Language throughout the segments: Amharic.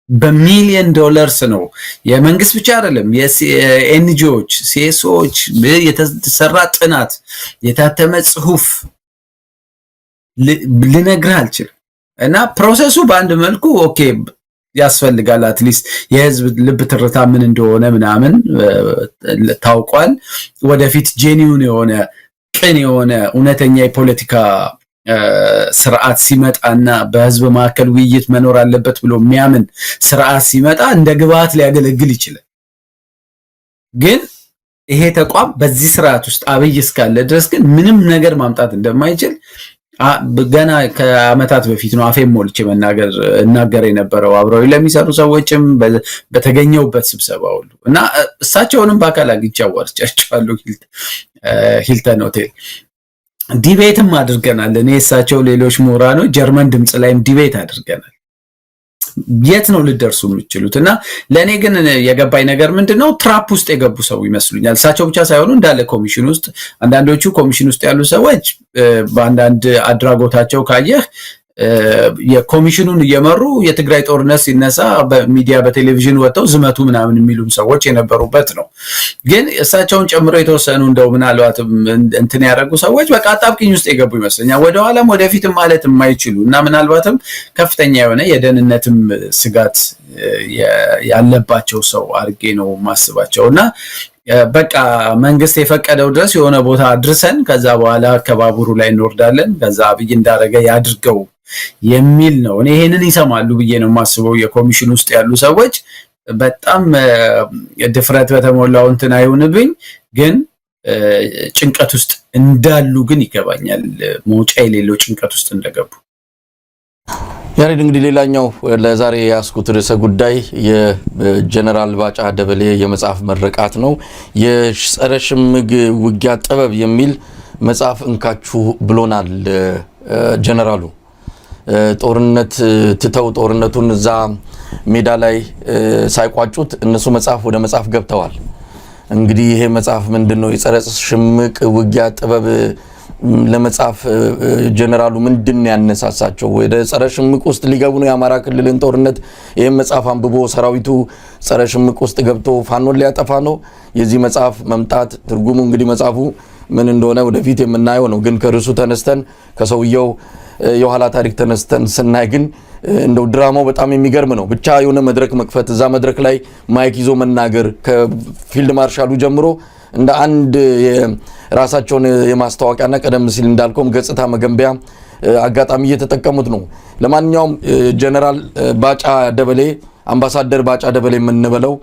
በሚሊዮን ዶላርስ ነው። የመንግስት ብቻ አይደለም፣ የኤንጂኦዎች ሲኤስኦዎች የተሰራ ጥናት፣ የታተመ ጽሁፍ ልነግርህ አልችልም። እና ፕሮሰሱ በአንድ መልኩ ኦኬ ያስፈልጋል። አትሊስት የህዝብ ልብ ትርታ ምን እንደሆነ ምናምን ታውቋል። ወደፊት ጄኒውን የሆነ ቅን የሆነ እውነተኛ የፖለቲካ ስርዓት ሲመጣና በህዝብ መካከል ውይይት መኖር አለበት ብሎ የሚያምን ስርዓት ሲመጣ እንደ ግብዓት ሊያገለግል ይችላል። ግን ይሄ ተቋም በዚህ ስርዓት ውስጥ አብይ እስካለ ድረስ ግን ምንም ነገር ማምጣት እንደማይችል ገና ከአመታት በፊት ነው አፌን ሞልቼ እናገር የነበረው አብረው ለሚሰሩ ሰዎችም በተገኘውበት ስብሰባ ሁሉ እና እሳቸውንም በአካል አግኝቼ አዋርቻቸዋለሁ ሂልተን ሆቴል። ዲቤትም አድርገናል። እኔ እሳቸው ሌሎች ምሁራኖች ጀርመን ድምጽ ላይም ዲቤት አድርገናል። የት ነው ልደርሱ የምትችሉት? እና ለእኔ ግን የገባኝ ነገር ምንድነው ትራፕ ውስጥ የገቡ ሰው ይመስሉኛል። እሳቸው ብቻ ሳይሆኑ እንዳለ ኮሚሽን ውስጥ አንዳንዶቹ ኮሚሽን ውስጥ ያሉ ሰዎች በአንዳንድ አድራጎታቸው ካየህ የኮሚሽኑን እየመሩ የትግራይ ጦርነት ሲነሳ በሚዲያ በቴሌቪዥን ወጥተው ዝመቱ ምናምን የሚሉም ሰዎች የነበሩበት ነው። ግን እሳቸውን ጨምሮ የተወሰኑ እንደው ምናልባት እንትን ያደረጉ ሰዎች በቃ አጣብቂኝ ውስጥ የገቡ ይመስለኛል። ወደኋላም ወደፊትም ማለት የማይችሉ እና ምናልባትም ከፍተኛ የሆነ የደህንነትም ስጋት ያለባቸው ሰው አድርጌ ነው ማስባቸው እና በቃ መንግስት የፈቀደው ድረስ የሆነ ቦታ አድርሰን ከዛ በኋላ ከባቡሩ ላይ እንወርዳለን፣ ከዛ አብይ እንዳረገ ያድርገው የሚል ነው። እኔ ይሄንን ይሰማሉ ብዬ ነው የማስበው። የኮሚሽን ውስጥ ያሉ ሰዎች በጣም ድፍረት በተሞላው እንትን አይሆንብኝ፣ ግን ጭንቀት ውስጥ እንዳሉ ግን ይገባኛል። መውጫ የሌለው ጭንቀት ውስጥ እንደገቡ። ያሬድ እንግዲህ ሌላኛው ለዛሬ ያስኩት ርዕሰ ጉዳይ የጀነራል ባጫ ደበሌ የመጽሐፍ መረቃት ነው። የጸረ ሽምቅ ውጊያ ጥበብ የሚል መጽሐፍ እንካችሁ ብሎናል ጀነራሉ። ጦርነት ትተው ጦርነቱን እዛ ሜዳ ላይ ሳይቋጩት እነሱ ወደ መጽሐፍ ገብተዋል። እንግዲህ ይሄ መጽሐፍ ምንድነው? የጸረ ሽምቅ ውጊያ ጥበብ ለመጽሐፍ ጀነራሉ ምንድን ያነሳሳቸው? ወደ ጸረ ሽምቅ ውስጥ ሊገቡ ነው የአማራ ክልልን ጦርነት ይሄን መጽሐፍ አንብቦ ሰራዊቱ ጸረ ሽምቅ ውስጥ ገብቶ ፋኖን ሊያጠፋ ነው? የዚህ መጽሐፍ መምጣት ትርጉሙ እንግዲህ መጽሐፉ ምን እንደሆነ ወደፊት የምናየው ነው። ግን ከርሱ ተነስተን ከሰውየው የኋላ ታሪክ ተነስተን ስናይ ግን እንደው ድራማው በጣም የሚገርም ነው። ብቻ የሆነ መድረክ መክፈት፣ እዛ መድረክ ላይ ማይክ ይዞ መናገር ከፊልድ ማርሻሉ ጀምሮ እንደ አንድ ራሳቸውን የማስተዋወቂያና ቀደም ሲል እንዳልከውም ገጽታ መገንቢያ አጋጣሚ እየተጠቀሙት ነው። ለማንኛውም ጀነራል ባጫ ደበሌ አምባሳደር ባጫ ደበሌ የምንበለው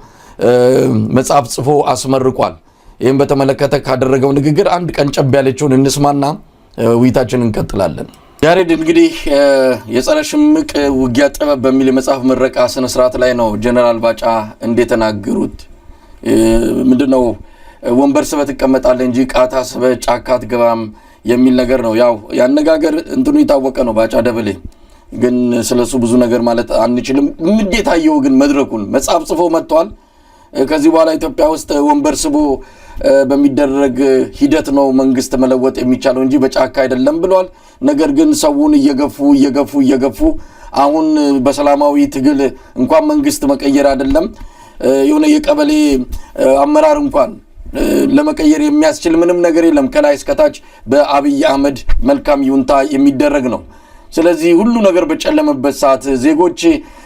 መጽሐፍ ጽፎ አስመርቋል። ይህም በተመለከተ ካደረገው ንግግር አንድ ቀን ጨብ ያለችውን እንስማና ውይይታችንን እንቀጥላለን። ያሬድ እንግዲህ የጸረ ሽምቅ ውጊያ ጥበብ በሚል የመጽሐፍ ምረቃ ስነ ስርዓት ላይ ነው ጀነራል ባጫ እንደተናገሩት። ምንድነው ወንበር ስበህ ትቀመጣለህ እንጂ ቃታ ስበህ ጫካ አትገባም የሚል ነገር ነው። ያው ያነጋገር እንትኑ የታወቀ ነው። ባጫ ደበሌ ግን ስለሱ ብዙ ነገር ማለት አንችልም። እንዴት አየው ግን መድረኩን? መጽሐፍ ጽፎ መጥቷል። ከዚህ በኋላ ኢትዮጵያ ውስጥ ወንበር ስቦ በሚደረግ ሂደት ነው መንግስት መለወጥ የሚቻለው እንጂ በጫካ አይደለም ብሏል። ነገር ግን ሰውን እየገፉ አሁን በሰላማዊ ትግል እንኳን መንግስት መቀየር አይደለም የሆነ የቀበሌ አመራር እንኳን ለመቀየር የሚያስችል ምንም ነገር የለም። ከላይ እስከታች በአብይ አህመድ መልካም ይሁንታ የሚደረግ ነው። ስለዚህ ሁሉ ነገር በጨለመበት ሰዓት ዜጎች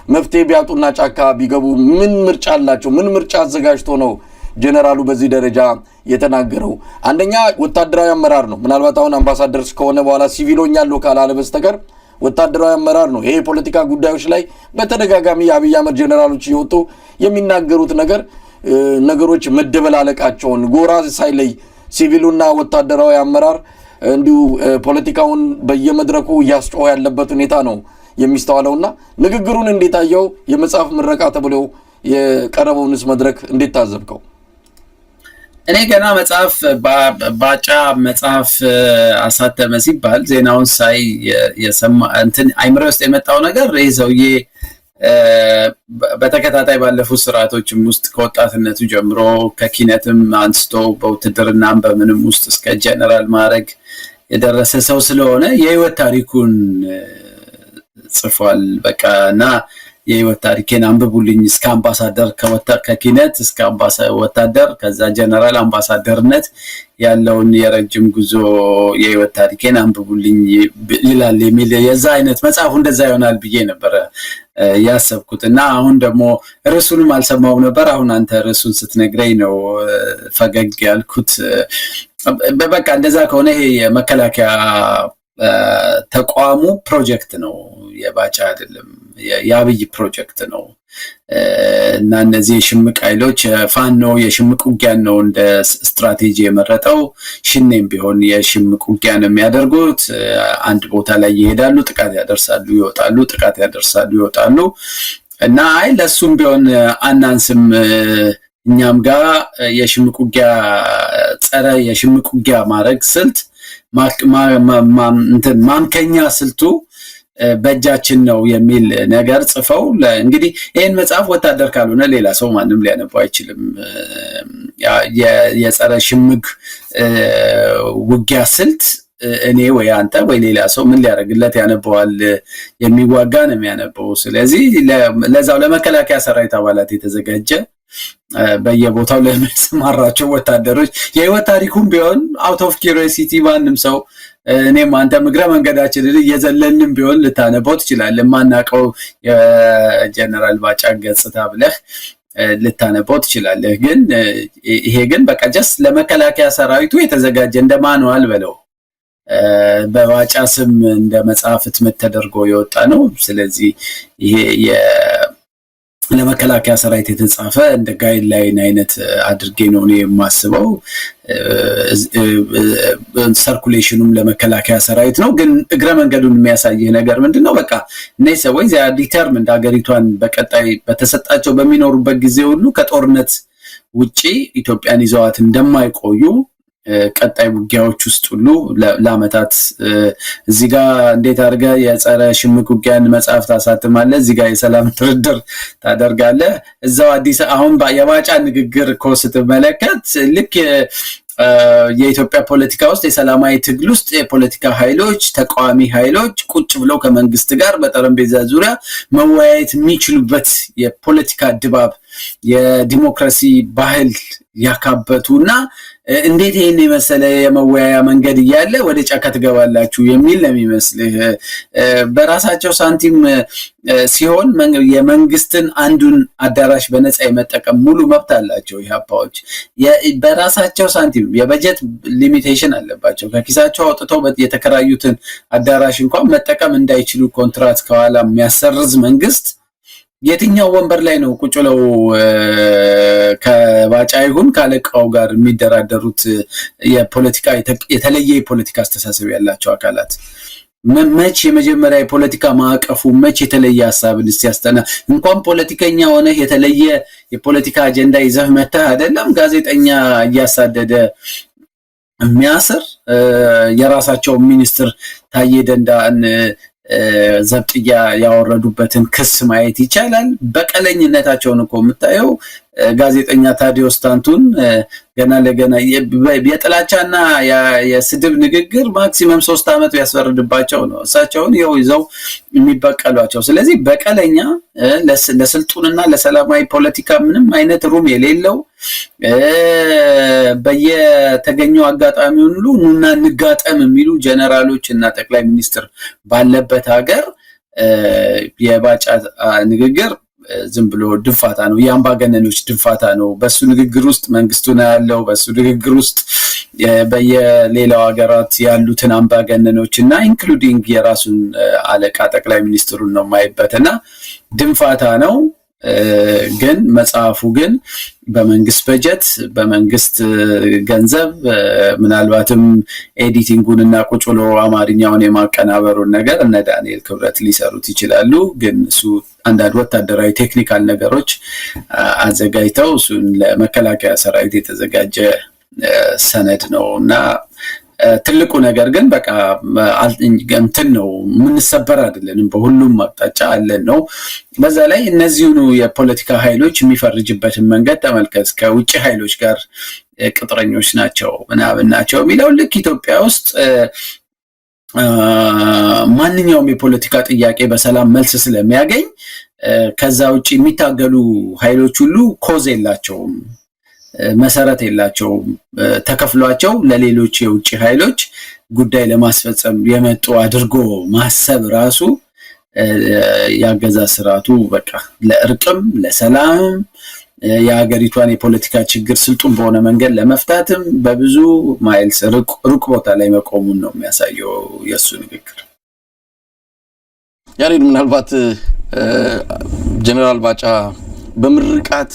መፍትሄ ቢያጡና ጫካ ቢገቡ ምን ምርጫ አላቸው? ምን ምርጫ አዘጋጅቶ ነው ጀነራሉ በዚህ ደረጃ የተናገረው? አንደኛ ወታደራዊ አመራር ነው። ምናልባት አሁን አምባሳደር ከሆነ በኋላ ሲቪሎኛል ካላለ በስተቀር ወታደራዊ አመራር ነው። ይሄ ፖለቲካ ጉዳዮች ላይ በተደጋጋሚ የአብይ አህመድ ጀነራሎች እየወጡ የሚናገሩት ነገሮች መደበላለቃቸውን ጎራ ሳይለይ ሲቪሉና ወታደራዊ አመራር እንዲሁ ፖለቲካውን በየመድረኩ እያስጮኸ ያለበት ሁኔታ ነው የሚስተዋለውና ንግግሩን እንዴት አየው? የመጽሐፍ ምረቃ ተብሎ የቀረበውንስ መድረክ እንዴት ታዘብከው? እኔ ገና መጽሐፍ ባጫ መጽሐፍ አሳተመ ሲባል ዜናውን ሳይ የሰማ እንትን አይምሮ ውስጥ የመጣው ነገር ይዘውዬ በተከታታይ ባለፉት ስርዓቶችም ውስጥ ከወጣትነቱ ጀምሮ ከኪነትም አንስቶ በውትድርናም በምንም ውስጥ እስከ ጀነራል ማዕረግ የደረሰ ሰው ስለሆነ የህይወት ታሪኩን ጽፏል። በቃ እና የህይወት ታሪኬን አንብቡልኝ እስከ አምባሳደር ከኪነት እስከ ወታደር ከዛ ጀነራል አምባሳደርነት ያለውን የረጅም ጉዞ የህይወት ታሪኬን አንብቡልኝ ይላል የሚል የዛ አይነት መጽሐፉ እንደዛ ይሆናል ብዬ ነበር ያሰብኩት እና አሁን ደግሞ ርዕሱንም አልሰማው ነበር። አሁን አንተ ርዕሱን ስትነግረኝ ነው ፈገግ ያልኩት። በቃ እንደዛ ከሆነ ይሄ የመከላከያ ተቋሙ ፕሮጀክት ነው፣ የባጫ አይደለም፣ የአብይ ፕሮጀክት ነው እና እነዚህ የሽምቅ ኃይሎች ፋኖ የሽምቅ ውጊያን ነው እንደ ስትራቴጂ የመረጠው። ሽኔም ቢሆን የሽምቅ ውጊያን የሚያደርጉት አንድ ቦታ ላይ ይሄዳሉ፣ ጥቃት ያደርሳሉ፣ ይወጣሉ፣ ጥቃት ያደርሳሉ፣ ይወጣሉ እና አይ ለሱም ቢሆን አናንስም እኛም ጋር የሽምቅ ውጊያ ጸረ የሽምቅ ውጊያ ማድረግ ስልት ማምከኛ ስልቱ በእጃችን ነው የሚል ነገር ጽፈው እንግዲህ ይህን መጽሐፍ ወታደር ካልሆነ ሌላ ሰው ማንም ሊያነባው አይችልም። የጸረ ሽምቅ ውጊያ ስልት እኔ ወይ አንተ ወይ ሌላ ሰው ምን ሊያደርግለት ያነበዋል? የሚዋጋ ነው የሚያነበው። ስለዚህ ለዛው ለመከላከያ ሰራዊት አባላት የተዘጋጀ በየቦታው ለሚሰማራቸው ወታደሮች የህይወት ታሪኩም ቢሆን አውት ኦፍ ኪዩሪዮሲቲ ማንም ሰው እኔም አንተም እግረ መንገዳችንን እየዘለንም ቢሆን ልታነበው ትችላለህ። የማናውቀው የጀነራል ባጫ ገጽታ ብለህ ልታነበው ትችላለህ። ግን ይሄ ግን በቃ ጀስት ለመከላከያ ሰራዊቱ የተዘጋጀ እንደ ማኑዋል በለው በባጫ ስም እንደ መጽሐፍ ህትመት ተደርጎ የወጣ ነው። ስለዚህ ይሄ ለመከላከያ ሰራዊት የተጻፈ እንደ ጋይድላይን አይነት አድርጌ ነው እኔ የማስበው። ሰርኩሌሽኑም ለመከላከያ ሰራዊት ነው። ግን እግረ መንገዱን የሚያሳይህ ነገር ምንድነው? በቃ እነዚህ ሰዎች ዲተርሚንድ ሀገሪቷን በቀጣይ በተሰጣቸው በሚኖሩበት ጊዜ ሁሉ ከጦርነት ውጪ ኢትዮጵያን ይዘዋት እንደማይቆዩ ቀጣይ ውጊያዎች ውስጥ ሁሉ ለአመታት እዚህ ጋር እንዴት አድርገህ የጸረ ሽምቅ ውጊያን መጽሐፍ ታሳትማለህ፣ እዚህ ጋር የሰላም ድርድር ታደርጋለህ። እዛው አዲስ አሁን የባጫ ንግግር እኮ ስትመለከት ልክ የኢትዮጵያ ፖለቲካ ውስጥ የሰላማዊ ትግል ውስጥ የፖለቲካ ኃይሎች ተቃዋሚ ኃይሎች ቁጭ ብለው ከመንግስት ጋር በጠረጴዛ ዙሪያ መወያየት የሚችሉበት የፖለቲካ ድባብ የዲሞክራሲ ባህል ያካበቱና እንዴት ይሄን የመሰለ የመወያያ መንገድ እያለ ወደ ጫካ ትገባላችሁ የሚል ለሚመስልህ በራሳቸው ሳንቲም ሲሆን የመንግስትን አንዱን አዳራሽ በነፃ የመጠቀም ሙሉ መብት አላቸው። ኢህአፓዎች በራሳቸው ሳንቲም የበጀት ሊሚቴሽን አለባቸው። ከኪሳቸው አውጥተው የተከራዩትን አዳራሽ እንኳን መጠቀም እንዳይችሉ ኮንትራት ከኋላ የሚያሰርዝ መንግስት የትኛው ወንበር ላይ ነው ቁጭ ብለው ከባጫ ይሁን ካለቃው ጋር የሚደራደሩት? የፖለቲካ የተለየ የፖለቲካ አስተሳሰብ ያላቸው አካላት መች የመጀመሪያ የፖለቲካ ማዕቀፉ መች የተለየ ሐሳብን ሲያስተና እንኳን ፖለቲከኛ ሆነ የተለየ የፖለቲካ አጀንዳ ይዘህ መተህ አይደለም ጋዜጠኛ እያሳደደ የሚያስር የራሳቸው ሚኒስትር ታዬ ደንዳን ዘብጥያ ያወረዱበትን ክስ ማየት ይቻላል። በቀለኝነታቸውን እኮ የምታየው ጋዜጠኛ ታዲዮስ ታንቱን ገና ለገና የጥላቻና የስድብ ንግግር ማክሲመም 3 ዓመት ቢያስፈርድባቸው ነው እሳቸውን ይዘው የሚበቀሏቸው። ስለዚህ በቀለኛ ለስልጡንና ለሰላማዊ ፖለቲካ ምንም አይነት ሩም የሌለው በየተገኘው አጋጣሚ ሁሉ ኑና እንጋጠም የሚሉ ጀነራሎች እና ጠቅላይ ሚኒስትር ባለበት ሀገር የባጫ ንግግር ዝም ብሎ ድንፋታ ነው፣ የአምባገነኖች ድንፋታ ነው። በሱ ንግግር ውስጥ መንግስቱን ያለው በሱ ንግግር ውስጥ በየሌላው ሀገራት ያሉትን አምባገነኖች እና ኢንክሉዲንግ የራሱን አለቃ ጠቅላይ ሚኒስትሩን ነው ማይበትና ድንፋታ ነው። ግን መጽሐፉ ግን በመንግስት በጀት በመንግስት ገንዘብ ምናልባትም ኤዲቲንጉን እና ቁጭ ብሎ አማርኛውን የማቀናበሩን ነገር እነ ዳንኤል ክብረት ሊሰሩት ይችላሉ። ግን እሱ አንዳንድ ወታደራዊ ቴክኒካል ነገሮች አዘጋጅተው እሱን ለመከላከያ ሰራዊት የተዘጋጀ ሰነድ ነው እና ትልቁ ነገር ግን በቃ እንትን ነው የምንሰበር አይደለንም፣ በሁሉም አቅጣጫ አለን ነው። በዛ ላይ እነዚህኑ የፖለቲካ ኃይሎች የሚፈርጅበትን መንገድ ተመልከት። ከውጭ ኃይሎች ጋር ቅጥረኞች ናቸው ምናምን ናቸው የሚለው ልክ ኢትዮጵያ ውስጥ ማንኛውም የፖለቲካ ጥያቄ በሰላም መልስ ስለሚያገኝ ከዛ ውጪ የሚታገሉ ኃይሎች ሁሉ ኮዝ የላቸውም፣ መሰረት የላቸውም። ተከፍሏቸው ለሌሎች የውጭ ኃይሎች ጉዳይ ለማስፈጸም የመጡ አድርጎ ማሰብ ራሱ ያገዛዝ ስርዓቱ በቃ ለእርቅም ለሰላምም የሀገሪቷን የፖለቲካ ችግር ስልጡን በሆነ መንገድ ለመፍታትም በብዙ ማይልስ ሩቅ ቦታ ላይ መቆሙን ነው የሚያሳየው የሱ ንግግር። ያሬድ ምናልባት ጀነራል ባጫ በምርቃት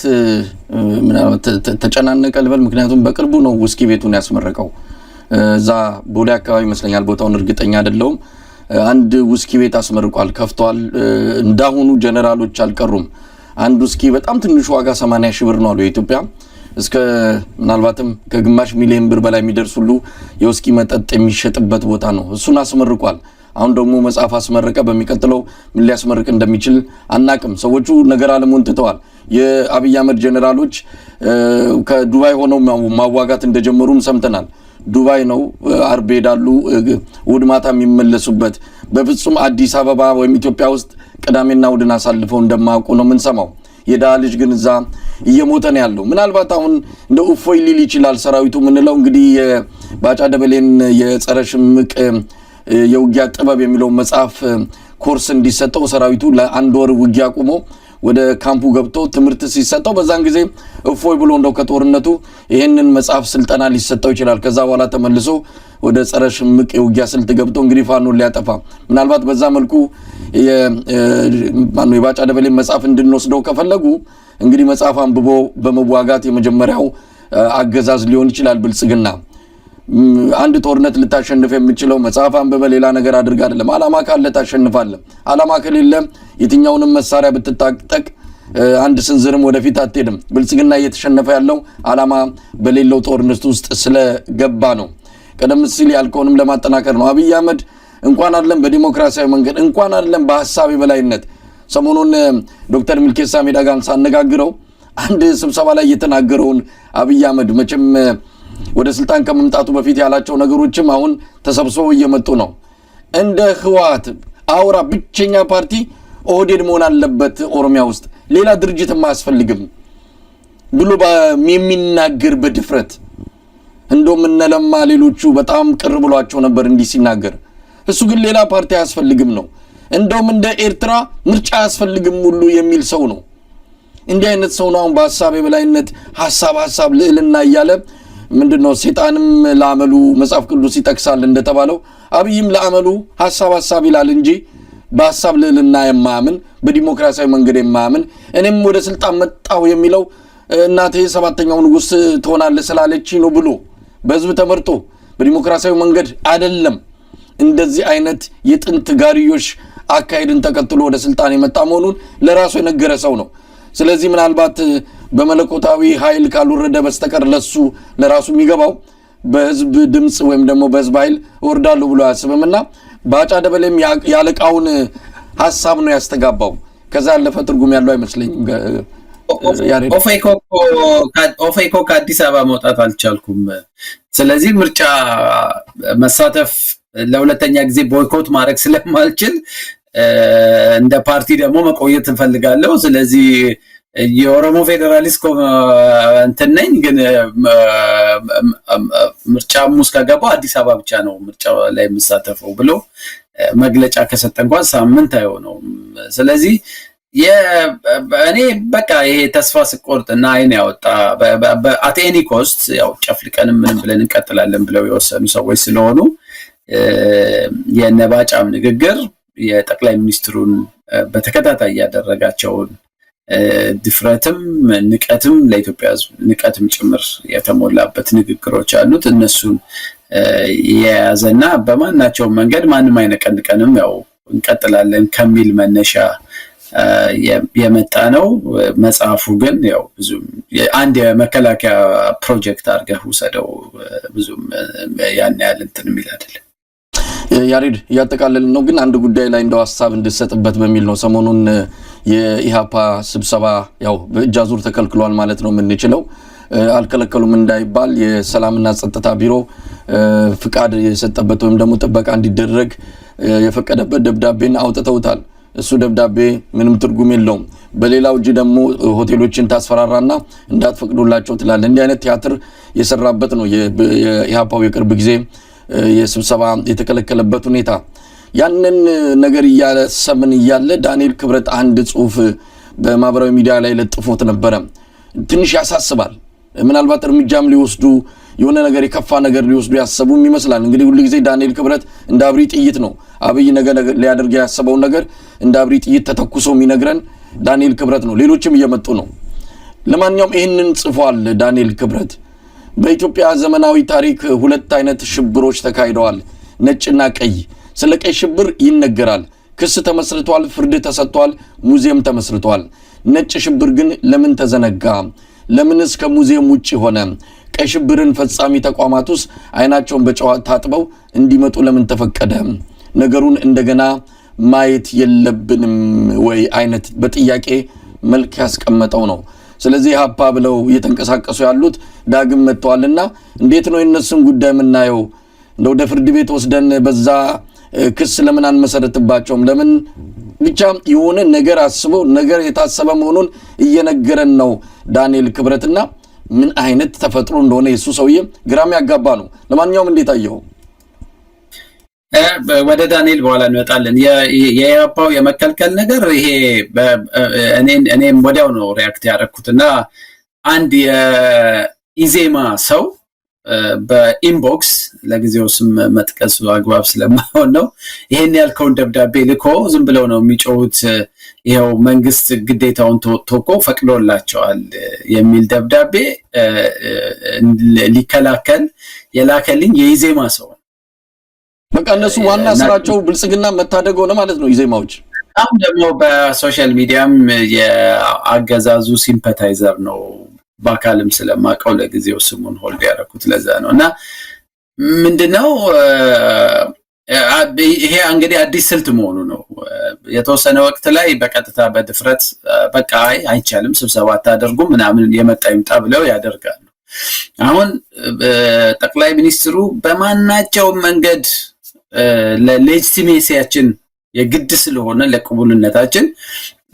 ምናልባት ተጨናነቀ ልበል፣ ምክንያቱም በቅርቡ ነው ውስኪ ቤቱን ያስመረቀው። እዛ ቦሌ አካባቢ ይመስለኛል፣ ቦታውን እርግጠኛ አይደለሁም። አንድ ውስኪ ቤት አስመርቋል፣ ከፍቷል። እንዳሁኑ ጀነራሎች አልቀሩም። አንድ ውስኪ በጣም ትንሹ ዋጋ 80 ሺህ ብር ነው አሉ የኢትዮጵያ። እስከ ምናልባትም ከግማሽ ሚሊዮን ብር በላይ የሚደርስ ሁሉ የውስኪ መጠጥ የሚሸጥበት ቦታ ነው። እሱን አስመርቋል። አሁን ደግሞ መጽሐፍ አስመረቀ። በሚቀጥለው ምን ሊያስመርቅ እንደሚችል አናቅም። ሰዎቹ ነገር አለሙን ትተዋል። የአብይ አህመድ ጀነራሎች ከዱባይ ሆነው ማዋጋት እንደጀመሩም ሰምተናል። ዱባይ ነው አርብ ሄዳሉ፣ እሑድ ማታ የሚመለሱበት። በፍጹም አዲስ አበባ ወይም ኢትዮጵያ ውስጥ ቅዳሜና እሑድን አሳልፈው እንደማያውቁ ነው የምንሰማው። የደሃ ልጅ ግን እዛ እየሞተ ነው ያለው። ምናልባት አሁን እንደ እፎይ ሊል ይችላል ሰራዊቱ የምንለው እንግዲህ የባጫ ደበሌን የጸረ ሽምቅ የውጊያ ጥበብ የሚለው መጽሐፍ ኮርስ እንዲሰጠው ሰራዊቱ ለአንድ ወር ውጊያ አቁሞ ወደ ካምፑ ገብቶ ትምህርት ሲሰጠው በዛን ጊዜ እፎይ ብሎ እንደው ከጦርነቱ ይሄንን መጽሐፍ ስልጠና ሊሰጠው ይችላል። ከዛ በኋላ ተመልሶ ወደ ጸረ ሽምቅ የውጊያ ስልት ገብቶ እንግዲህ ፋኖን ሊያጠፋ ምናልባት በዛ መልኩ የባጫ ደበሌ መጽሐፍ እንድንወስደው ከፈለጉ እንግዲህ መጽሐፍ አንብቦ በመዋጋት የመጀመሪያው አገዛዝ ሊሆን ይችላል ብልጽግና። አንድ ጦርነት ልታሸንፍ የምትችለው መጽሐፍ አንብበ ሌላ ነገር አድርጋ አይደለም። አላማ ካለ ታሸንፋለህ። አላማ ከሌለ የትኛውንም መሳሪያ ብትታጠቅ አንድ ስንዝርም ወደፊት አትሄድም። ብልጽግና እየተሸነፈ ያለው አላማ በሌለው ጦርነት ውስጥ ስለገባ ነው። ቀደም ሲል ያልከውንም ለማጠናከር ነው። አብይ አህመድ እንኳን አይደለም በዲሞክራሲያዊ መንገድ እንኳን አይደለም በሐሳብ የበላይነት ሰሞኑን ዶክተር ሚልኬሳ ሚደጋን ሳነጋግረው አንድ ስብሰባ ላይ የተናገረውን አብይ አህመድ መቼም ወደ ስልጣን ከመምጣቱ በፊት ያላቸው ነገሮችም አሁን ተሰብስበው እየመጡ ነው። እንደ ህወሓት አውራ ብቸኛ ፓርቲ ኦህዴድ መሆን አለበት ኦሮሚያ ውስጥ ሌላ ድርጅትም አያስፈልግም ብሎ የሚናገር በድፍረት እንደውም እነለማ ሌሎቹ በጣም ቅር ብሏቸው ነበር እንዲህ ሲናገር። እሱ ግን ሌላ ፓርቲ አያስፈልግም ነው። እንደውም እንደ ኤርትራ ምርጫ አያስፈልግም ሁሉ የሚል ሰው ነው። እንዲህ አይነት ሰው ነው አሁን በሐሳብ የበላይነት ሐሳብ ልዕልና እያለ ምንድነው ሰይጣንም ለአመሉ መጽሐፍ ቅዱስ ይጠቅሳል እንደተባለው አብይም ለአመሉ ሐሳብ ይላል እንጂ በሐሳብ ልዕልና የማያምን በዲሞክራሲያዊ መንገድ የማያምን እኔም ወደ ስልጣን መጣው የሚለው እናቴ ሰባተኛው ንጉስ ትሆናለህ ስላለች ነው ብሎ በህዝብ ተመርጦ በዲሞክራሲያዊ መንገድ አይደለም እንደዚህ አይነት የጥንት ጋሪዮሽ አካሄድን ተከትሎ ወደ ስልጣን የመጣ መሆኑን ለራሱ የነገረ ሰው ነው። ስለዚህ ምናልባት በመለኮታዊ ኃይል ካልወረደ በስተቀር ለሱ ለራሱ የሚገባው በህዝብ ድምጽ ወይም ደግሞ በህዝብ ኃይል ወርዳሉ ብሎ ያስበምና ባጫ ደበሌም ያለቃውን ሐሳብ ነው ያስተጋባው። ከዛ ያለፈ ትርጉም ያለው አይመስለኝም። ኦፌኮ ከአዲስ አበባ መውጣት አልቻልኩም፣ ስለዚህ ምርጫ መሳተፍ ለሁለተኛ ጊዜ ቦይኮት ማድረግ ስለማልችል እንደ ፓርቲ ደግሞ መቆየት እንፈልጋለሁ። ስለዚህ የኦሮሞ ፌዴራሊስት እንትን ነኝ፣ ግን ምርጫም ውስጥ ከገባው አዲስ አበባ ብቻ ነው ምርጫው ላይ የምሳተፈው ብሎ መግለጫ ከሰጠ እንኳን ሳምንት አይሆነውም። ስለዚህ እኔ በቃ ይሄ ተስፋ ስቆርጥ እና አይን ያወጣ አት ኤኒ ኮስት ያው ጨፍልቀን ምንም ብለን እንቀጥላለን ብለው የወሰኑ ሰዎች ስለሆኑ የነባጫም ንግግር የጠቅላይ ሚኒስትሩን በተከታታይ ያደረጋቸውን ድፍረትም ንቀትም ለኢትዮጵያ ሕዝብ ንቀትም ጭምር የተሞላበት ንግግሮች አሉት። እነሱን የያዘና በማናቸው መንገድ ማንም አይነቀንቀንም ያው እንቀጥላለን ከሚል መነሻ የመጣ ነው። መጽሐፉ ግን ያው ብዙም አንድ የመከላከያ ፕሮጀክት አድርገህ ውሰደው ብዙም ያን ያህል እንትን የሚል አይደለም። ያሬድ ያጠቃለልን ነው። ግን አንድ ጉዳይ ላይ እንደው ሐሳብ እንድሰጥበት በሚል ነው። ሰሞኑን የኢሃፓ ስብሰባ ያው በእጃዙር ተከልክሏል ማለት ነው የምንችለው። አልከለከሉም እንዳይባል የሰላምና ጸጥታ ቢሮ ፍቃድ የሰጠበት ወይም ደግሞ ጥበቃ እንዲደረግ የፈቀደበት ደብዳቤን አውጥተውታል። እሱ ደብዳቤ ምንም ትርጉም የለውም። በሌላው እጅ ደግሞ ሆቴሎችን ታስፈራራና እንዳትፈቅዱላቸው ትላል። እንዲህ አይነት ቲያትር የሰራበት ነው የኢህአፓው የቅርብ ጊዜ የስብሰባ የተከለከለበት ሁኔታ። ያንን ነገር እያሰብን እያለ ዳንኤል ክብረት አንድ ጽሁፍ በማህበራዊ ሚዲያ ላይ ለጥፎት ነበረ። ትንሽ ያሳስባል። ምናልባት እርምጃም ሊወስዱ የሆነ ነገር የከፋ ነገር ሊወስዱ ያሰቡም ይመስላል። እንግዲህ ሁሉ ጊዜ ዳንኤል ክብረት እንደ አብሪ ጥይት ነው። አብይ ነገር ሊያደርግ ያሰበውን ነገር እንደ አብሪ ጥይት ተተኩሶ የሚነግረን ዳንኤል ክብረት ነው። ሌሎችም እየመጡ ነው። ለማንኛውም ይህንን ጽፏል ዳንኤል ክብረት። በኢትዮጵያ ዘመናዊ ታሪክ ሁለት አይነት ሽብሮች ተካሂደዋል፣ ነጭና ቀይ። ስለ ቀይ ሽብር ይነገራል። ክስ ተመስርቷል፣ ፍርድ ተሰጥቷል፣ ሙዚየም ተመስርቷል። ነጭ ሽብር ግን ለምን ተዘነጋ? ለምንስ ከሙዚየም ውጪ ሆነ? ቀይ ሽብርን ፈጻሚ ተቋማቱስ አይናቸውን በጨዋ ታጥበው እንዲመጡ ለምን ተፈቀደ? ነገሩን እንደገና ማየት የለብንም ወይ አይነት በጥያቄ መልክ ያስቀመጠው ነው። ስለዚህ ሀፓ ብለው እየተንቀሳቀሱ ያሉት ዳግም መጥተዋልና እንዴት ነው የነሱን ጉዳይ የምናየው? እንደው ወደ ፍርድ ቤት ወስደን በዛ ክስ ለምን አንመሰረትባቸውም? ለምን ብቻ የሆነ ነገር አስበው ነገር የታሰበ መሆኑን እየነገረን ነው ዳንኤል ክብረትና ምን አይነት ተፈጥሮ እንደሆነ የሱ ሰውዬ ግራም ያጋባ ነው። ለማንኛውም እንዴት አየው? ወደ ዳንኤል በኋላ እንመጣለን። የኢህአፓው የመከልከል ነገር ይሄ እኔም ወዲያው ነው ሪያክት ያደረኩትና አንድ የኢዜማ ሰው በኢንቦክስ ለጊዜው ስም መጥቀስ አግባብ ስለማይሆን ነው ይሄን ያልከውን ደብዳቤ ልኮ ዝም ብለው ነው የሚጮሁት፣ ይሄው መንግስት ግዴታውን ተወጥቶ ፈቅዶላቸዋል የሚል ደብዳቤ ሊከላከል የላከልኝ የኢዜማ ሰው። በቃ እነሱ ዋና ስራቸው ብልጽግና መታደግ ሆነ ማለት ነው ኢዜማዎች። አሁን ደግሞ በሶሻል ሚዲያም የአገዛዙ ሲምፓታይዘር ነው። በአካልም ስለማቀው ለጊዜው ስሙን ሆልድ ያደረኩት ለዛ ነው። እና ምንድነው ይሄ እንግዲህ አዲስ ስልት መሆኑ ነው። የተወሰነ ወቅት ላይ በቀጥታ በድፍረት በቃ አይቻልም ስብሰባ አታደርጉም ምናምን የመጣ ይምጣ ብለው ያደርጋሉ። አሁን ጠቅላይ ሚኒስትሩ በማናቸው መንገድ ለሌጂቲሜሲያችን የግድ ስለሆነ ለቅቡልነታችን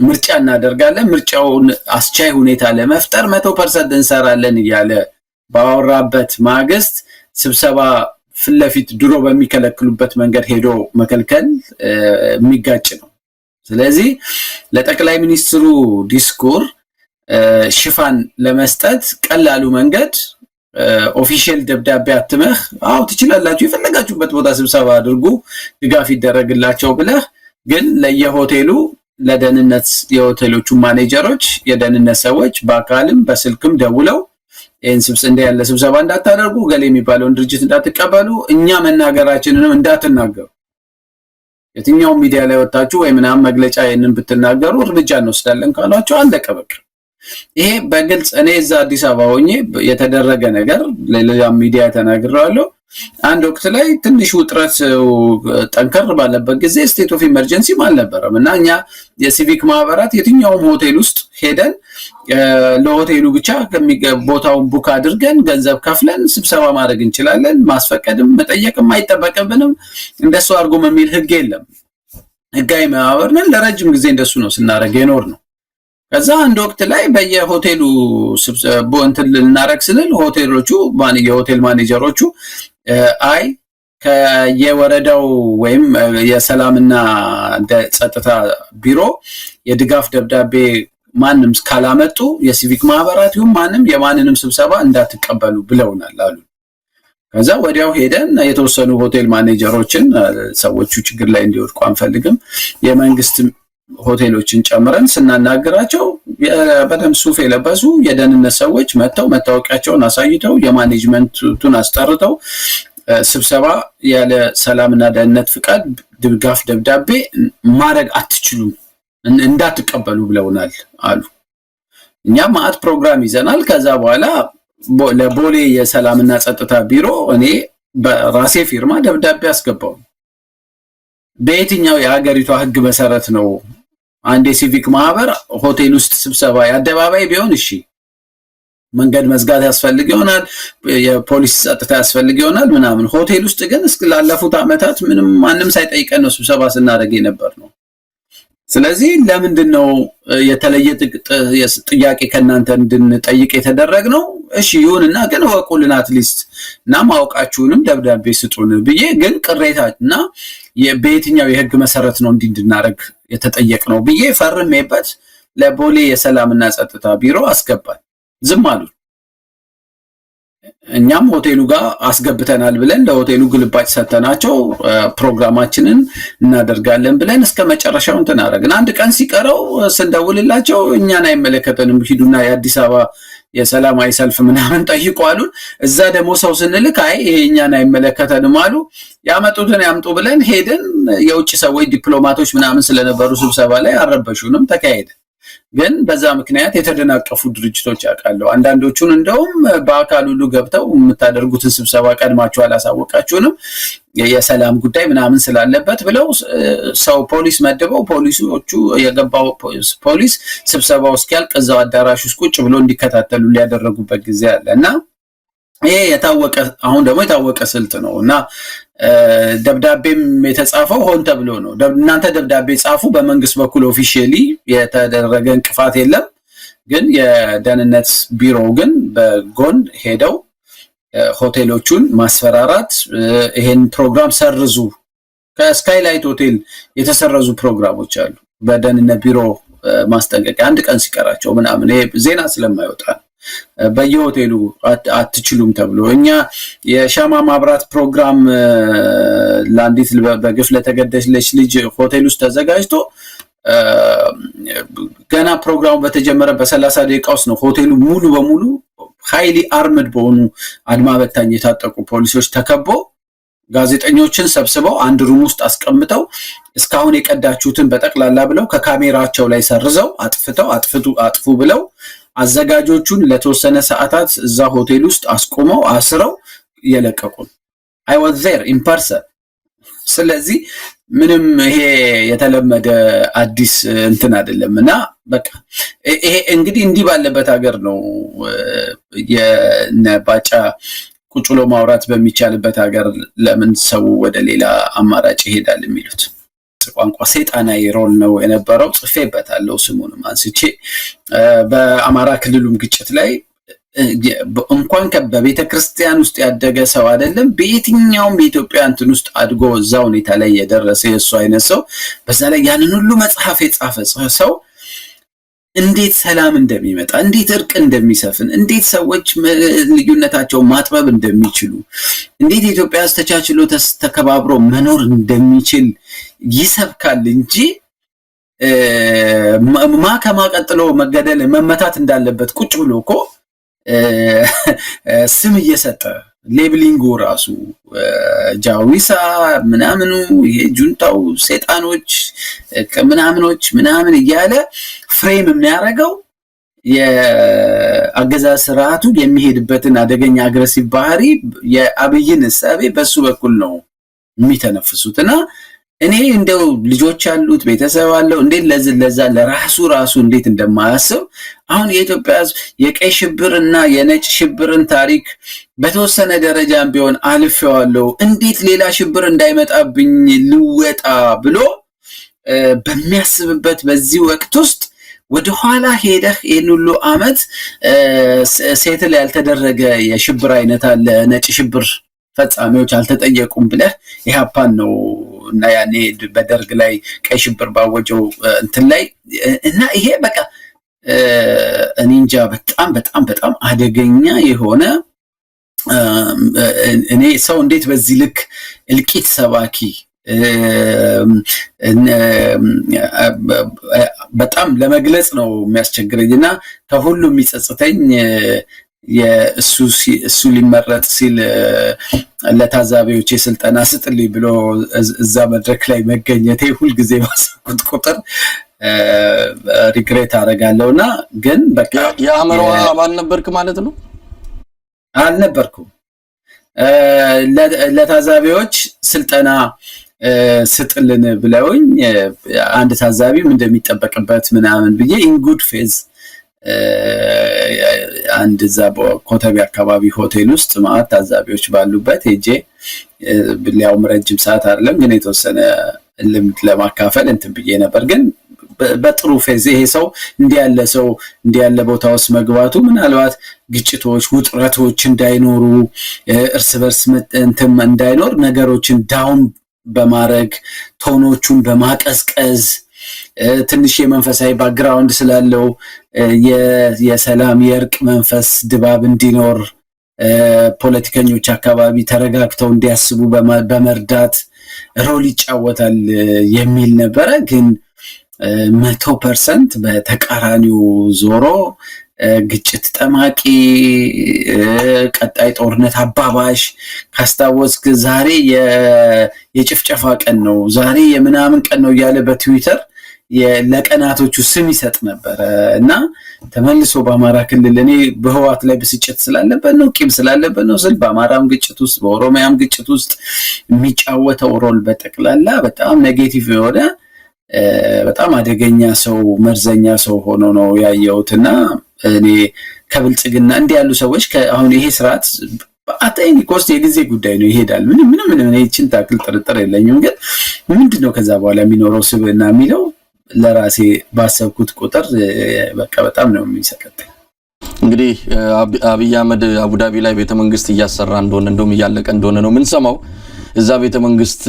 ምርጫ እናደርጋለን፣ ምርጫውን አስቻይ ሁኔታ ለመፍጠር 100% እንሰራለን እያለ ባወራበት ማግስት ስብሰባ ፍለፊት ድሮ በሚከለክሉበት መንገድ ሄዶ መከልከል የሚጋጭ ነው። ስለዚህ ለጠቅላይ ሚኒስትሩ ዲስኩር ሽፋን ለመስጠት ቀላሉ መንገድ ኦፊሻል ደብዳቤ አትመህ አው ትችላላችሁ የፈለጋችሁበት ቦታ ስብሰባ አድርጉ ድጋፍ ይደረግላቸው ብለህ ግን ለየሆቴሉ ለደህንነት የሆቴሎቹ ማኔጀሮች የደህንነት ሰዎች በአካልም በስልክም ደውለው እንደ ያለ ስብሰባ እንዳታደርጉ ገሌ የሚባለውን ድርጅት እንዳትቀበሉ እኛ መናገራችንንም እንዳትናገሩ የትኛው ሚዲያ ላይ ወጣችሁ ወይ ምናምን መግለጫ የነን ብትናገሩ እርምጃ እንወስዳለን ካሏቸው አለቀ በቃ። ይሄ በግልጽ እኔ እዛ አዲስ አበባ ሆኜ የተደረገ ነገር ለሌላ ሚዲያ ተናግሬዋለሁ። አንድ ወቅት ላይ ትንሽ ውጥረት ጠንከር ባለበት ጊዜ ስቴት ኦፍ ኢመርጀንሲ አልነበረም እና እኛ የሲቪክ ማህበራት የትኛውም ሆቴል ውስጥ ሄደን ለሆቴሉ ብቻ ቦታውን ቡክ አድርገን ገንዘብ ከፍለን ስብሰባ ማድረግ እንችላለን። ማስፈቀድም መጠየቅም አይጠበቅብንም። እንደሱ አድርጎም የሚል ህግ የለም። ህጋዊ ማህበር ነን። ለረጅም ጊዜ እንደሱ ነው ስናደርግ የኖር ነው። ከዛ አንድ ወቅት ላይ በየሆቴሉ እንትን ልናረግ ስንል ሆቴሎቹ የሆቴል ማኔጀሮቹ አይ ከየወረዳው ወይም የሰላምና ጸጥታ ቢሮ የድጋፍ ደብዳቤ ማንም ካላመጡ የሲቪክ ማህበራት ይሁን ማንም የማንንም ስብሰባ እንዳትቀበሉ ብለውናል አሉ። ከዛ ወዲያው ሄደን የተወሰኑ ሆቴል ማኔጀሮችን ሰዎቹ ችግር ላይ እንዲወድቁ አንፈልግም የመንግስት ሆቴሎችን ጨምረን ስናናገራቸው በደንብ ሱፍ የለበሱ የደህንነት ሰዎች መተው መታወቂያቸውን አሳይተው የማኔጅመንቱን አስጠርተው ስብሰባ ያለ ሰላምና ደህንነት ፍቃድ ድጋፍ ደብዳቤ ማድረግ አትችሉም እንዳትቀበሉ ብለውናል አሉ። እኛም ማአት ፕሮግራም ይዘናል። ከዛ በኋላ ለቦሌ የሰላምና ጸጥታ ቢሮ እኔ በራሴ ፊርማ ደብዳቤ አስገባው። በየትኛው የሀገሪቷ ህግ መሰረት ነው አንድ የሲቪክ ማህበር ሆቴል ውስጥ ስብሰባ ያደባባይ ቢሆን እሺ መንገድ መዝጋት ያስፈልግ ይሆናል የፖሊስ ጸጥታ ያስፈልግ ይሆናል ምናምን ሆቴል ውስጥ ግን እስከ ላለፉት አመታት ምንም ማንም ሳይጠይቀን ነው ስብሰባ ስናደርግ የነበር ነው። ስለዚህ ለምንድነው የተለየ ጥያቄ ከናንተ እንድንጠይቅ የተደረገው? እሺ ይሁንና ግን ወቁልን አትሊስት እና ማውቃችሁንም ደብዳቤ ስጡን ብዬ ግን ቅሬታና በየትኛው የህግ መሰረት ነው እንድናረግ የተጠየቅነው ብዬ ፈርሜበት ለቦሌ የሰላምና ጸጥታ ቢሮ አስገባን። ዝም አሉ። እኛም ሆቴሉ ጋር አስገብተናል ብለን ለሆቴሉ ግልባጭ ሰተናቸው ፕሮግራማችንን እናደርጋለን ብለን እስከ መጨረሻው ተናረግን። አንድ ቀን ሲቀረው ስንደውልላቸው እኛን አይመለከተንም ሂዱና የአዲስ አበባ የሰላማዊ ሰልፍ ምናምን ጠይቁ አሉን። እዛ ደግሞ ሰው ስንልክ አይ ይሄ እኛን አይመለከተንም አሉ። ያመጡትን ያምጡ ብለን ሄድን። የውጭ ሰዎች ዲፕሎማቶች ምናምን ስለነበሩ ስብሰባ ላይ አረበሹንም ተካሄደ። ግን በዛ ምክንያት የተደናቀፉ ድርጅቶች ያውቃሉ። አንዳንዶቹን እንደውም በአካል ሁሉ ገብተው የምታደርጉትን ስብሰባ ቀድማችሁ አላሳወቃችሁንም የሰላም ጉዳይ ምናምን ስላለበት ብለው ሰው ፖሊስ መድበው ፖሊሶቹ የገባው ፖሊስ ስብሰባው እስኪያልቅ እዛው አዳራሽ ውስጥ ቁጭ ብሎ እንዲከታተሉ ሊያደረጉበት ጊዜ አለና ይሄ የታወቀ አሁን ደግሞ የታወቀ ስልት ነውና ደብዳቤም የተጻፈው ሆን ተብሎ ነው። እናንተ ደብዳቤ ጻፉ፣ በመንግስት በኩል ኦፊሻሊ የተደረገ እንቅፋት የለም። ግን የደህንነት ቢሮ ግን በጎን ሄደው ሆቴሎቹን ማስፈራራት፣ ይሄን ፕሮግራም ሰርዙ፣ ከስካይላይት ሆቴል የተሰረዙ ፕሮግራሞች አሉ በደህንነት ቢሮ ማስጠንቀቂያ አንድ ቀን ሲቀራቸው ምናምን ይሄ ዜና ስለማይወጣ በየሆቴሉ አትችሉም ተብሎ እኛ የሻማ ማብራት ፕሮግራም ለአንዲት በግፍ ለተገደለች ልጅ ሆቴል ውስጥ ተዘጋጅቶ ገና ፕሮግራሙ በተጀመረ በ30 ደቂቃ ውስጥ ነው ሆቴሉ ሙሉ በሙሉ ሃይሊ አርምድ በሆኑ አድማ በታኝ የታጠቁ ፖሊሶች ተከቦ ጋዜጠኞችን ሰብስበው አንድ ሩም ውስጥ አስቀምጠው እስካሁን የቀዳችሁትን በጠቅላላ ብለው ከካሜራቸው ላይ ሰርዘው አጥፉ ብለው አዘጋጆቹን ለተወሰነ ሰዓታት እዛ ሆቴል ውስጥ አስቆመው አስረው የለቀቁን። I was there in person። ስለዚህ ምንም ይሄ የተለመደ አዲስ እንትን አይደለምና በቃ ይሄ እንግዲህ እንዲህ ባለበት ሀገር ነው የነባጫ ቁጭሎ ማውራት በሚቻልበት ሀገር ለምን ሰው ወደ ሌላ አማራጭ ይሄዳል የሚሉት። ቋንቋ ሰይጣናዊ ሮል ነው የነበረው። ጽፌበታለሁ ስሙንም አንስቼ በአማራ ክልሉም ግጭት ላይ እንኳን በቤተ ክርስቲያን ውስጥ ያደገ ሰው አይደለም በየትኛውም የኢትዮጵያ እንትን ውስጥ አድጎ እዛ ሁኔታ ላይ የደረሰ የሱ አይነት ሰው በዛ ላይ ያንን ሁሉ መጽሐፍ የጻፈ ሰው እንዴት ሰላም እንደሚመጣ፣ እንዴት እርቅ እንደሚሰፍን፣ እንዴት ሰዎች ልዩነታቸውን ማጥበብ እንደሚችሉ፣ እንዴት ኢትዮጵያ ተቻችሎ ተከባብሮ መኖር እንደሚችል ይሰብካል እንጂ ከማቀጥሎ መገደል መመታት እንዳለበት ቁጭ ብሎ እኮ ስም እየሰጠ ሌብሊንጉ ራሱ ጃዊሳ ምናምኑ የጁንታው ሰይጣኖች ከምናምኖች ምናምን እያለ ፍሬም የሚያደርገው የአገዛዝ ስርዓቱ የሚሄድበትን አደገኛ አግሬሲቭ ባህሪ የአብይን እሳቤ በሱ በኩል ነው የሚተነፍሱትና እኔ እንደው ልጆች ያሉት ቤተሰብ አለው እንዴት ለዛ ለራሱ እንዴት እንደማያስብ አሁን የኢትዮጵያ የቀይ ሽብርና የነጭ ሽብርን ታሪክ በተወሰነ ደረጃም ቢሆን አልፈዋለሁ እንዴት ሌላ ሽብር እንዳይመጣብኝ ልወጣ ብሎ በሚያስብበት በዚህ ወቅት ውስጥ ወደ ኋላ ሄደህ የኑሉ አመት ሴትል ያልተደረገ የሽብር አይነት አለ ነጭ ሽብር ፈጻሚዎች አልተጠየቁም ብለህ ኢህአፓን ነው እና ያኔ በደርግ ላይ ቀይ ሽብር ባወጀው እንትን ላይ እና ይሄ በቃ እንጃ በጣም አደገኛ የሆነ እኔ ሰው እንዴት በዚህ ልክ እልቂት ሰባኪ በጣም ለመግለጽ ነው የሚያስቸግረኝና ከሁሉ የሚጸጽተኝ እሱ ሊመረጥ ሲል ለታዛቢዎች የስልጠና ስጥልኝ ብሎ እዛ መድረክ ላይ መገኘቴ ሁሉ ጊዜ ባሰብኩት ቁጥር ሪግሬት አደርጋለሁና ግን በቃ የአመራው አባል ነበርክ ማለት ነው? አልነበርኩም። ለታዛቢዎች ስልጠና ስጥልን ብለውኝ አንድ ታዛቢም እንደሚጠበቅበት ምናምን ብዬ ኢን ጉድ ፌዝ አንድ እዛ በኮተቤ አካባቢ ሆቴል ውስጥ ማለት ታዛቢዎች ባሉበት ሄጄ ሊያውም ረጅም ሰዓት አይደለም ግን የተወሰነ ልምድ ለማካፈል እንትን ብዬ ነበር። ግን በጥሩ ፌዝ ይሄ ሰው እንዲህ ያለ ቦታ ውስጥ መግባቱ ምናልባት ግጭቶች፣ ውጥረቶች እንዳይኖሩ እርስ በርስ እንትን እንዳይኖር ነገሮችን ዳውን በማድረግ ቶኖቹን በማቀዝቀዝ ትንሽ የመንፈሳዊ ባክግራውንድ ስላለው የሰላም የእርቅ መንፈስ ድባብ እንዲኖር ፖለቲከኞች አካባቢ ተረጋግተው እንዲያስቡ በመርዳት ሮል ይጫወታል የሚል ነበረ። ግን 100% በተቃራኒው ዞሮ ግጭት ጠማቂ፣ ቀጣይ ጦርነት አባባሽ። ካስታወስክ ዛሬ የጭፍጨፋ ቀን ነው፣ ዛሬ የምናምን ቀን ነው እያለ በትዊተር ለቀናቶቹ ስም ይሰጥ ነበረ እና ተመልሶ በአማራ ክልል እኔ በህዋት ላይ ብስጭት ስላለበት ነው ቂም ስላለበት ነው ስል በአማራም ግጭት ውስጥ በኦሮሚያም ግጭት ውስጥ የሚጫወተው ሮል በጠቅላላ በጣም ኔጌቲቭ የሆነ በጣም አደገኛ ሰው መርዘኛ ሰው ሆኖ ነው ያየሁትና እኔ ከብልጽግና እንዲህ ያሉ ሰዎች አሁን ይሄ ስርዓት በአጠይኒ ኮስት የጊዜ ጉዳይ ነው፣ ይሄዳል። ምንም እኔ እቺን ታክል ጥርጥር የለኝም። ግን ምንድነው ከዛ በኋላ የሚኖረው ስብዕና የሚለው ለራሴ ባሰብኩት ቁጥር በቃ በጣም ነው የሚሰቀጥል። እንግዲህ አብይ አህመድ አቡዳቢ ላይ ቤተመንግስት እያሰራ እንደሆነ እንደውም እያለቀ እንደሆነ ነው ምን ሰማው። እዛ ቤተመንግስት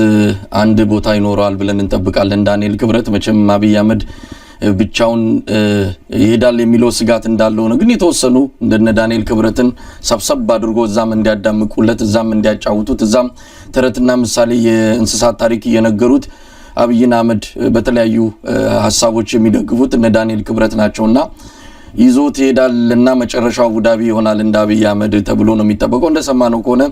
አንድ ቦታ ይኖራል ብለን እንጠብቃለን። ዳንኤል ክብረት መቼም አብይ አህመድ ብቻውን ይሄዳል የሚለው ስጋት እንዳለው ነው። ግን የተወሰኑ እንደነ ዳንኤል ክብረትን ሰብሰብ አድርጎ እዛም እንዲያዳምቁለት፣ እዛም እንዲያጫውቱት፣ እዛም ተረትና ምሳሌ የእንስሳት ታሪክ እየነገሩት አብይን አህመድ በተለያዩ ሐሳቦች የሚደግፉት እነ ዳንኤል ክብረት ናቸውና ይዞት ይሄዳልና መጨረሻው አቡዳቢ ይሆናል እንደ አብይ አህመድ ተብሎ ነው የሚጠበቀው። እንደሰማነው ከሆነ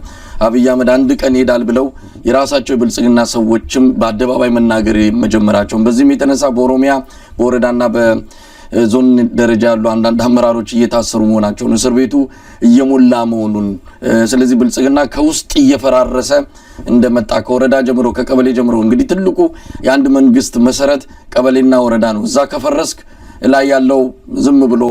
አብይ አህመድ አንድ ቀን ይሄዳል ብለው የራሳቸው ብልጽግና ሰዎችም በአደባባይ መናገር መጀመራቸውን በዚህም የተነሳ በኦሮሚያ በወረዳና በዞን ደረጃ ያሉ አንዳንድ አመራሮች እየታሰሩ መሆናቸውን እስር ቤቱ እየሞላ መሆኑን ስለዚህ ብልጽግና ከውስጥ እየፈራረሰ እንደመጣ ከወረዳ ጀምሮ ከቀበሌ ጀምሮ እንግዲህ ትልቁ የአንድ መንግስት መሰረት ቀበሌና ወረዳ ነው። እዛ ከፈረስክ ላይ ያለው ዝም ብሎ